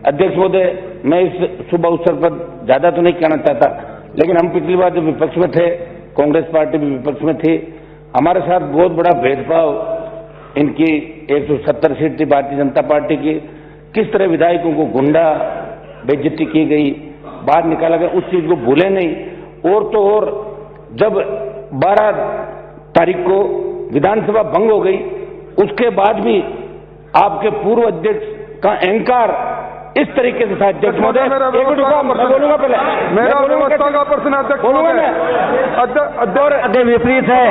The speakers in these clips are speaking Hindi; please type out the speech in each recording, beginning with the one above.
अध्यक्ष महोदय, मैं इस शुभ अवसर पर ज्यादा तो नहीं कहना चाहता, लेकिन हम पिछली बार जब विपक्ष में थे, कांग्रेस पार्टी भी विपक्ष में थी, हमारे साथ बहुत बड़ा भेदभाव इनकी 170 सीट थी भारतीय जनता पार्टी की, किस तरह विधायकों को गुंडा बेइज्जती की गई, बाहर निकाला गया, उस चीज को भूले नहीं। और तो और जब 12 तारीख को विधानसभा भंग हो गई, उसके बाद भी आपके पूर्व अध्यक्ष का अहंकार इस तरीके से था। अध्यक्ष महोदय, एक मिनट बोलूंगा, पहले मेरा व्यवस्था का प्रश्न अध्यक्ष विपरीत है।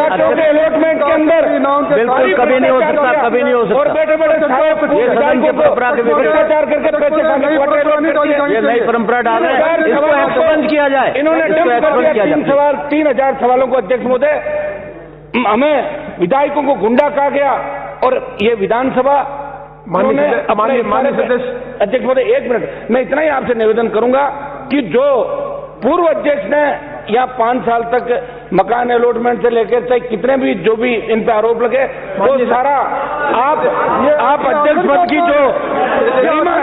अलॉटमेंट के अंदर बिल्कुल कभी नहीं हो सकता, कभी नहीं हो सकता। और बैठे भ्रष्टाचार करके पैसे खाने, ये नई परंपरा डाल रहे हैं, इसको एक्सपेंड किया जाए। इन्होंने 3,000 सवालों को अध्यक्ष महोदय, हमें विधायकों को गुंडा कहा गया और ये विधानसभा अध्यक्ष महोदय, एक मिनट, मैं इतना ही आपसे निवेदन करूंगा कि जो पूर्व अध्यक्ष ने या 5 साल तक मकान अलॉटमेंट से लेकर चाहे कितने भी जो भी इन पे आरोप लगे, वो सारा आप अध्यक्ष पद की जो गरिमा,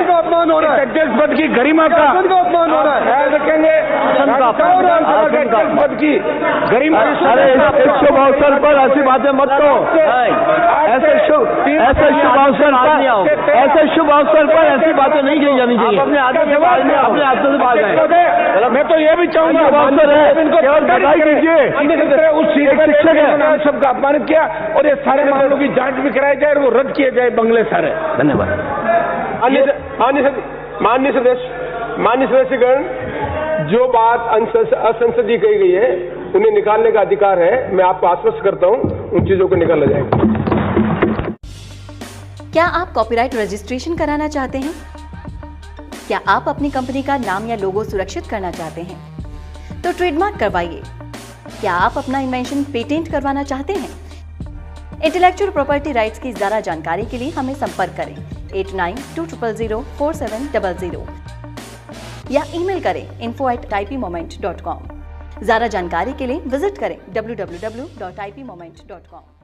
अध्यक्ष पद की गरिमा का ख्याल रखेंगे, अध्यक्ष पद की गरिमा। अरे इस शुभ अवसर पर ऐसी बातें मत करो, ऐसे शुभ अवसर पर ऐसी बातें नहीं कही जानी चाहिए। अपने आदत से बात है। मैं तो ये भी चाहूंगा अवसर है, केवल बधाई दीजिए। उस सीट पर शिक्षक सबका अपमानित किया और ये सारे मामलों की जांच भी कराई जाए और वो रद्द किए जाए बंगले सारे। धन्यवाद। माननीय सदस्यगण, जो बात असंसदीय कही गई है उन्हें निकालने का अधिकार है। मैं आपको आश्वस्त करता हूं, उन चीजों को निकाला जाएगा। क्या आप कॉपीराइट रजिस्ट्रेशन कराना चाहते हैं? क्या आप अपनी कंपनी का नाम या लोगो सुरक्षित करना चाहते हैं? तो ट्रेडमार्क करवाइए। क्या आप अपना इन्वेंशन पेटेंट करवाना चाहते हैं? इंटेलेक्चुअल प्रॉपर्टी राइट्स की ज्यादा जानकारी के लिए हमें संपर्क करें 8920004700 या ईमेल करें info@ipmoment.com। ज्यादा जानकारी के लिए विजिट करें www.ipmoment.com।